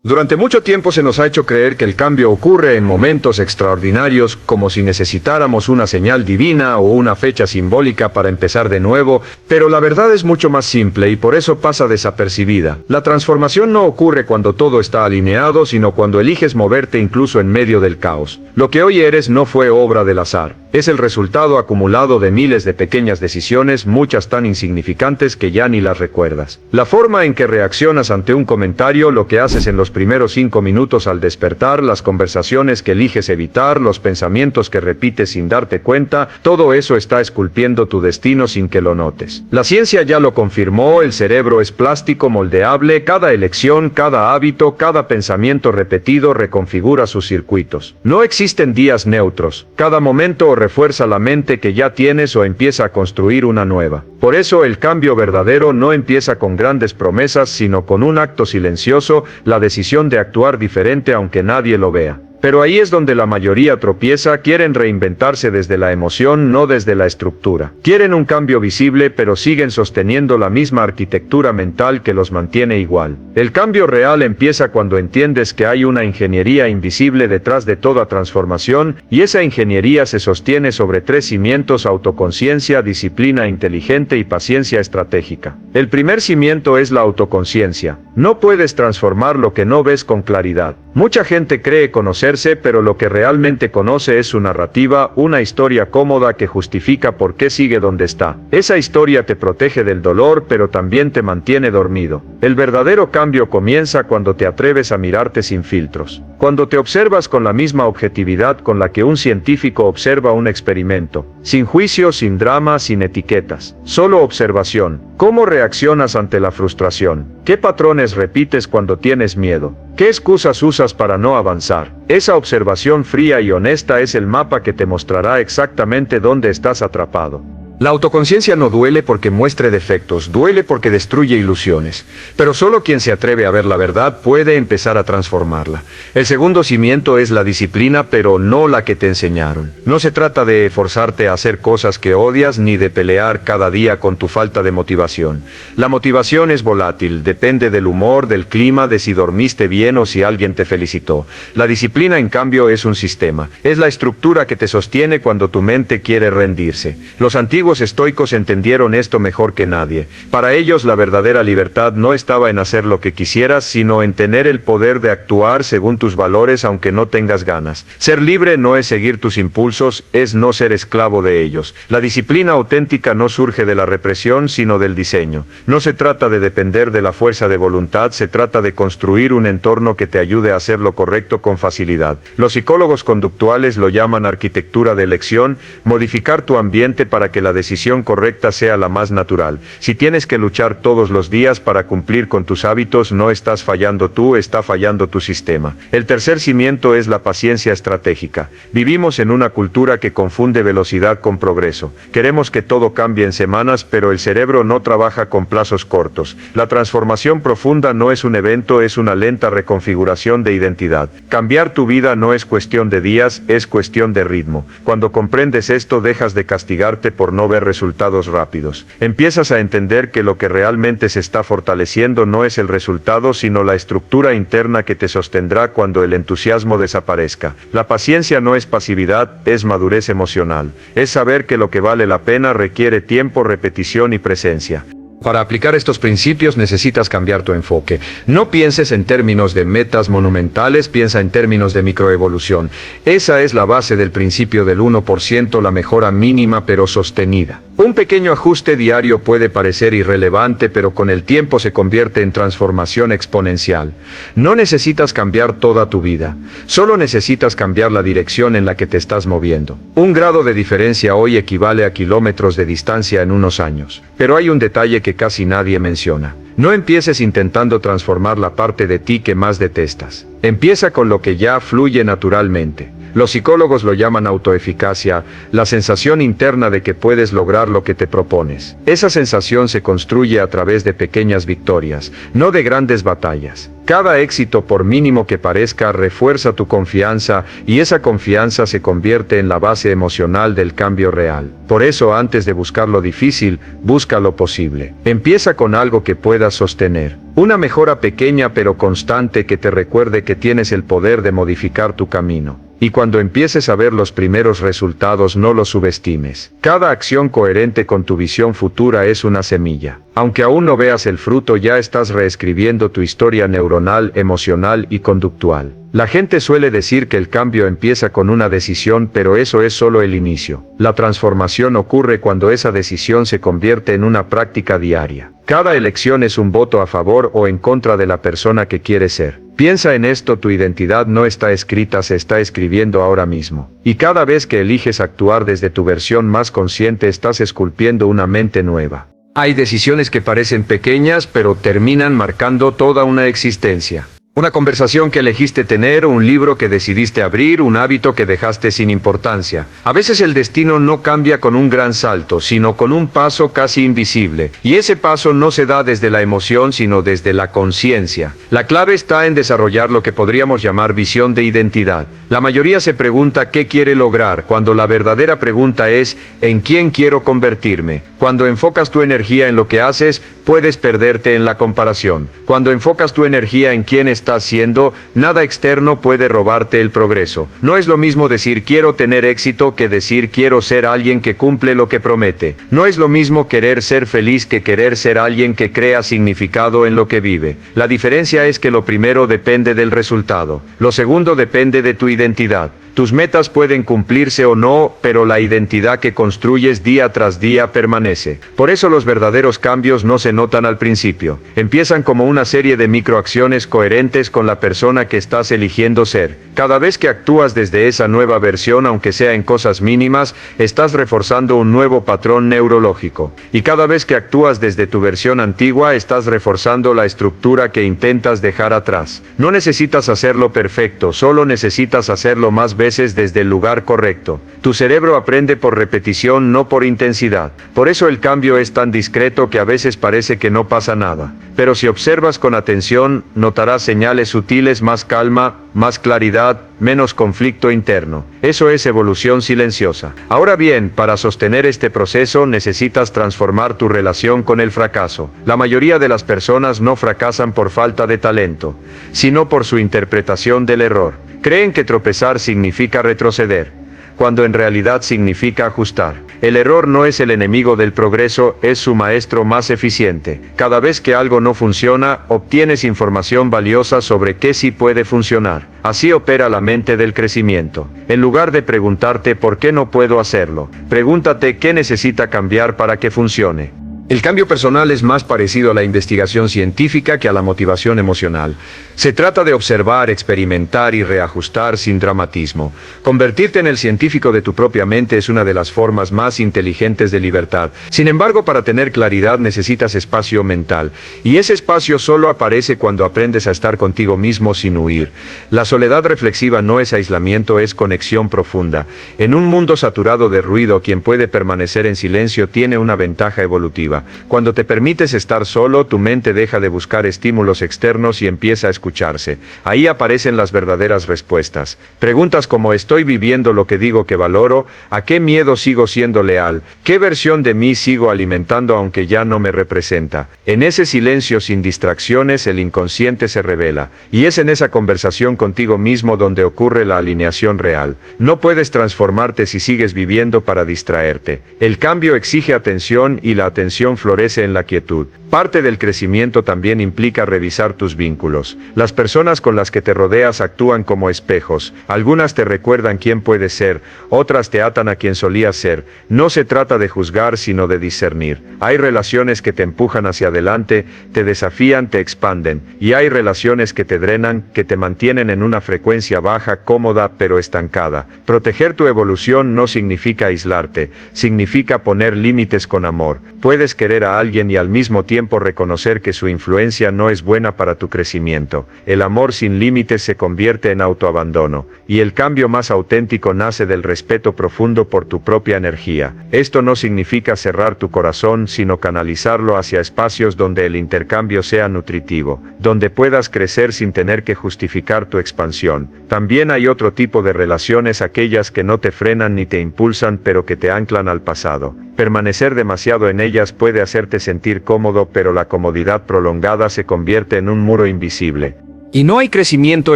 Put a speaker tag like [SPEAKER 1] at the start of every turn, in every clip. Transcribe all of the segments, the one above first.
[SPEAKER 1] Durante mucho tiempo se nos ha hecho creer que el cambio ocurre en momentos extraordinarios, como si necesitáramos una señal divina o una fecha simbólica para empezar de nuevo, pero la verdad es mucho más simple y por eso pasa desapercibida. La transformación no ocurre cuando todo está alineado, sino cuando eliges moverte incluso en medio del caos. Lo que hoy eres no fue obra del azar. Es el resultado acumulado de miles de pequeñas decisiones, muchas tan insignificantes que ya ni las recuerdas. La forma en que reaccionas ante un comentario, lo que haces en los primeros 5 minutos al despertar, las conversaciones que eliges evitar, los pensamientos que repites sin darte cuenta, todo eso está esculpiendo tu destino sin que lo notes. La ciencia ya lo confirmó, el cerebro es plástico, moldeable, cada elección, cada hábito, cada pensamiento repetido reconfigura sus circuitos. No existen días neutros, cada momento refuerza la mente que ya tienes o empieza a construir una nueva. Por eso el cambio verdadero no empieza con grandes promesas, sino con un acto silencioso, la decisión de actuar diferente aunque nadie lo vea. Pero ahí es donde la mayoría tropieza, quieren reinventarse desde la emoción, no desde la estructura. Quieren un cambio visible, pero siguen sosteniendo la misma arquitectura mental que los mantiene igual. El cambio real empieza cuando entiendes que hay una ingeniería invisible detrás de toda transformación, y esa ingeniería se sostiene sobre 3 cimientos: autoconciencia, disciplina inteligente y paciencia estratégica. El primer cimiento es la autoconciencia. No puedes transformar lo que no ves con claridad. Mucha gente cree conocerse, pero lo que realmente conoce es su narrativa, una historia cómoda que justifica por qué sigue donde está. Esa historia te protege del dolor, pero también te mantiene dormido. El verdadero cambio comienza cuando te atreves a mirarte sin filtros. Cuando te observas con la misma objetividad con la que un científico observa un experimento. Sin juicio, sin drama, sin etiquetas. Solo observación. ¿Cómo reaccionas ante la frustración? ¿Qué patrones repites cuando tienes miedo? ¿Qué excusas usas para no avanzar? Esa observación fría y honesta es el mapa que te mostrará exactamente dónde estás atrapado. La autoconciencia no duele porque muestre defectos, duele porque destruye ilusiones. Pero solo quien se atreve a ver la verdad puede empezar a transformarla. El segundo cimiento es la disciplina, pero no la que te enseñaron. No se trata de forzarte a hacer cosas que odias ni de pelear cada día con tu falta de motivación. La motivación es volátil, depende del humor, del clima, de si dormiste bien o si alguien te felicitó. La disciplina, en cambio, es un sistema. Es la estructura que te sostiene cuando tu mente quiere rendirse. Los antiguos estoicos entendieron esto mejor que nadie. Para ellos la verdadera libertad no estaba en hacer lo que quisieras, sino en tener el poder de actuar según tus valores aunque no tengas ganas. Ser libre no es seguir tus impulsos, es no ser esclavo de ellos. La disciplina auténtica no surge de la represión, sino del diseño. No se trata de depender de la fuerza de voluntad, se trata de construir un entorno que te ayude a hacer lo correcto con facilidad. Los psicólogos conductuales lo llaman arquitectura de elección, modificar tu ambiente para que la decisión correcta sea la más natural. Si tienes que luchar todos los días para cumplir con tus hábitos, no estás fallando tú, está fallando tu sistema. El tercer cimiento es la paciencia estratégica. Vivimos en una cultura que confunde velocidad con progreso. Queremos que todo cambie en semanas, pero el cerebro no trabaja con plazos cortos. La transformación profunda no es un evento, es una lenta reconfiguración de identidad. Cambiar tu vida no es cuestión de días, es cuestión de ritmo. Cuando comprendes esto, dejas de castigarte por no ver resultados rápidos. Empiezas a entender que lo que realmente se está fortaleciendo no es el resultado, sino la estructura interna que te sostendrá cuando el entusiasmo desaparezca. La paciencia no es pasividad, es madurez emocional. Es saber que lo que vale la pena requiere tiempo, repetición y presencia. Para aplicar estos principios necesitas cambiar tu enfoque. No pienses en términos de metas monumentales, piensa en términos de microevolución. Esa es la base del principio del 1%, la mejora mínima pero sostenida. Un pequeño ajuste diario puede parecer irrelevante, pero con el tiempo se convierte en transformación exponencial. No necesitas cambiar toda tu vida, solo necesitas cambiar la dirección en la que te estás moviendo. 1 grado de diferencia hoy equivale a kilómetros de distancia en unos años. Pero hay un detalle que casi nadie menciona. No empieces intentando transformar la parte de ti que más detestas. Empieza con lo que ya fluye naturalmente. Los psicólogos lo llaman autoeficacia, la sensación interna de que puedes lograr lo que te propones. Esa sensación se construye a través de pequeñas victorias, no de grandes batallas. Cada éxito, por mínimo que parezca, refuerza tu confianza y esa confianza se convierte en la base emocional del cambio real. Por eso, antes de buscar lo difícil, busca lo posible. Empieza con algo que puedas sostener. Una mejora pequeña pero constante que te recuerde que tienes el poder de modificar tu camino. Y cuando empieces a ver los primeros resultados, no los subestimes. Cada acción coherente con tu visión futura es una semilla. Aunque aún no veas el fruto, ya estás reescribiendo tu historia neuronal, emocional y conductual. La gente suele decir que el cambio empieza con una decisión, pero eso es solo el inicio. La transformación ocurre cuando esa decisión se convierte en una práctica diaria. Cada elección es un voto a favor o en contra de la persona que quieres ser. Piensa en esto: tu identidad no está escrita, se está escribiendo ahora mismo. Y cada vez que eliges actuar desde tu versión más consciente, estás esculpiendo una mente nueva. Hay decisiones que parecen pequeñas, pero terminan marcando toda una existencia. Una conversación que elegiste tener, un libro que decidiste abrir, un hábito que dejaste sin importancia. A veces el destino no cambia con un gran salto, sino con un paso casi invisible. Y ese paso no se da desde la emoción, sino desde la conciencia. La clave está en desarrollar lo que podríamos llamar visión de identidad. La mayoría se pregunta qué quiere lograr, cuando la verdadera pregunta es ¿en quién quiero convertirme? Cuando enfocas tu energía en lo que haces, puedes perderte en la comparación. Cuando enfocas tu energía en quién estás siendo, nada externo puede robarte el progreso. No es lo mismo decir quiero tener éxito que decir quiero ser alguien que cumple lo que promete. No es lo mismo querer ser feliz que querer ser alguien que crea significado en lo que vive. La diferencia es que lo primero depende del resultado. Lo segundo depende de tu identidad. Tus metas pueden cumplirse o no, pero la identidad que construyes día tras día permanece. Por eso los verdaderos cambios no se notan al principio. Empiezan como una serie de microacciones coherentes con la persona que estás eligiendo ser. Cada vez que actúas desde esa nueva versión, aunque sea en cosas mínimas, estás reforzando un nuevo patrón neurológico. Y cada vez que actúas desde tu versión antigua, estás reforzando la estructura que intentas dejar atrás. No necesitas hacerlo perfecto, solo necesitas hacerlo más veces desde el lugar correcto. Tu cerebro aprende por repetición, no por intensidad. Por eso el cambio es tan discreto que a veces parece que no pasa nada. Pero si observas con atención, notarás señales sutiles: más calma, más claridad, menos conflicto interno. Eso es evolución silenciosa. Ahora bien, para sostener este proceso necesitas transformar tu relación con el fracaso. La mayoría de las personas no fracasan por falta de talento, sino por su interpretación del error. Creen que tropezar significa retroceder, cuando en realidad significa ajustar. El error no es el enemigo del progreso, es su maestro más eficiente. Cada vez que algo no funciona, obtienes información valiosa sobre qué sí puede funcionar. Así opera la mente del crecimiento. En lugar de preguntarte ¿por qué no puedo hacerlo?, pregúntate ¿qué necesita cambiar para que funcione? El cambio personal es más parecido a la investigación científica que a la motivación emocional. Se trata de observar, experimentar y reajustar sin dramatismo. Convertirte en el científico de tu propia mente es una de las formas más inteligentes de libertad. Sin embargo, para tener claridad necesitas espacio mental. Y ese espacio solo aparece cuando aprendes a estar contigo mismo sin huir. La soledad reflexiva no es aislamiento, es conexión profunda. En un mundo saturado de ruido, quien puede permanecer en silencio tiene una ventaja evolutiva. Cuando te permites estar solo, tu mente deja de buscar estímulos externos y empieza a escucharse. Ahí aparecen las verdaderas respuestas. Preguntas como ¿estoy viviendo lo que digo que valoro? ¿A qué miedo sigo siendo leal? ¿Qué versión de mí sigo alimentando aunque ya no me representa? En ese silencio sin distracciones el inconsciente se revela. Y es en esa conversación contigo mismo donde ocurre la alineación real. No puedes transformarte si sigues viviendo para distraerte. El cambio exige atención y la atención florece en la quietud. Parte del crecimiento también implica revisar tus vínculos. Las personas con las que te rodeas actúan como espejos. Algunas te recuerdan quién puedes ser, otras te atan a quien solías ser. No se trata de juzgar, sino de discernir. Hay relaciones que te empujan hacia adelante, te desafían, te expanden. Y hay relaciones que te drenan, que te mantienen en una frecuencia baja, cómoda, pero estancada. Proteger tu evolución no significa aislarte, significa poner límites con amor. Puedes es querer a alguien y al mismo tiempo reconocer que su influencia no es buena para tu crecimiento. El amor sin límites se convierte en autoabandono, y el cambio más auténtico nace del respeto profundo por tu propia energía. Esto no significa cerrar tu corazón, sino canalizarlo hacia espacios donde el intercambio sea nutritivo, donde puedas crecer sin tener que justificar tu expansión. También hay otro tipo de relaciones, aquellas que no te frenan ni te impulsan, pero que te anclan al pasado. Permanecer demasiado en ellas puede hacerte sentir cómodo, pero la comodidad prolongada se convierte en un muro invisible.
[SPEAKER 2] Y no hay crecimiento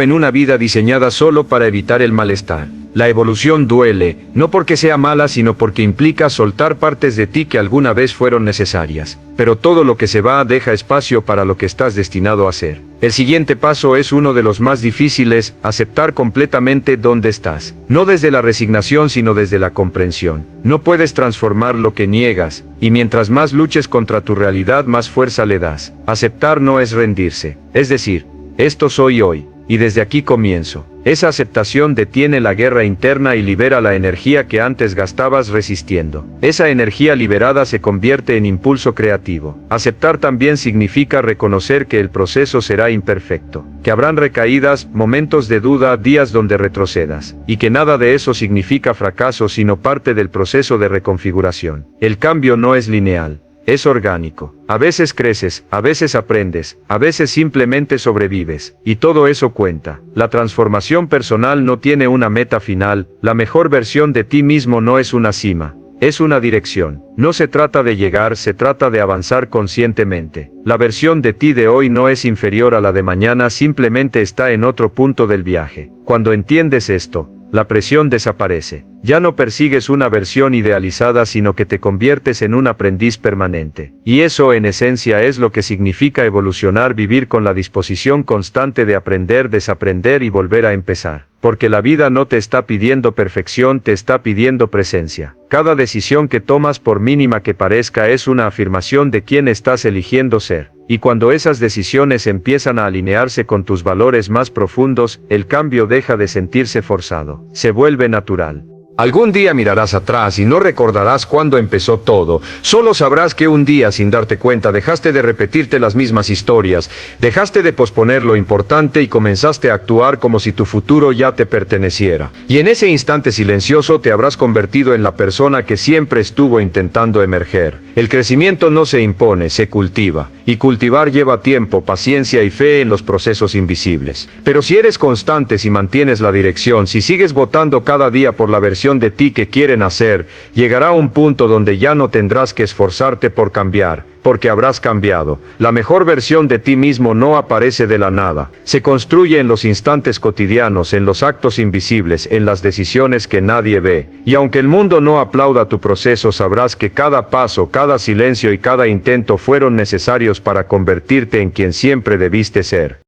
[SPEAKER 2] en una vida diseñada solo para evitar el malestar. La evolución duele, no porque sea mala, sino porque implica soltar partes de ti que alguna vez fueron necesarias. Pero todo lo que se va deja espacio para lo que estás destinado a ser. El siguiente paso es uno de los más difíciles: aceptar completamente dónde estás. No desde la resignación, sino desde la comprensión. No puedes transformar lo que niegas, y mientras más luches contra tu realidad, más fuerza le das. Aceptar no es rendirse. Es decir, esto soy hoy, y desde aquí comienzo. Esa aceptación detiene la guerra interna y libera la energía que antes gastabas resistiendo. Esa energía liberada se convierte en impulso creativo. Aceptar también significa reconocer que el proceso será imperfecto, que habrán recaídas, momentos de duda, días donde retrocedas, y que nada de eso significa fracaso, sino parte del proceso de reconfiguración. El cambio no es lineal. Es orgánico. A veces creces, a veces aprendes, a veces simplemente sobrevives, y todo eso cuenta. La transformación personal no tiene una meta final. La mejor versión de ti mismo no es una cima, es una dirección. No se trata de llegar, se trata de avanzar conscientemente. La versión de ti de hoy no es inferior a la de mañana, simplemente está en otro punto del viaje. Cuando entiendes esto, la presión desaparece. Ya no persigues una versión idealizada, sino que te conviertes en un aprendiz permanente. Y eso en esencia es lo que significa evolucionar: vivir con la disposición constante de aprender, desaprender y volver a empezar. Porque la vida no te está pidiendo perfección, te está pidiendo presencia. Cada decisión que tomas, por mínima que parezca, es una afirmación de quién estás eligiendo ser. Y cuando esas decisiones empiezan a alinearse con tus valores más profundos, el cambio deja de sentirse forzado, se vuelve natural.
[SPEAKER 1] Algún día mirarás atrás y no recordarás cuándo empezó todo. Solo sabrás que un día, sin darte cuenta, dejaste de repetirte las mismas historias, dejaste de posponer lo importante y comenzaste a actuar como si tu futuro ya te perteneciera. Y en ese instante silencioso te habrás convertido en la persona que siempre estuvo intentando emerger. El crecimiento no se impone, se cultiva. Y cultivar lleva tiempo, paciencia y fe en los procesos invisibles. Pero si eres constante, si mantienes la dirección, si sigues votando cada día por la versión de ti que quieren hacer, llegará un punto donde ya no tendrás que esforzarte por cambiar, porque habrás cambiado. La mejor versión de ti mismo no aparece de la nada. Se construye en los instantes cotidianos, en los actos invisibles, en las decisiones que nadie ve. Y aunque el mundo no aplauda tu proceso, sabrás que cada paso, cada silencio y cada intento fueron necesarios para convertirte en quien siempre debiste ser.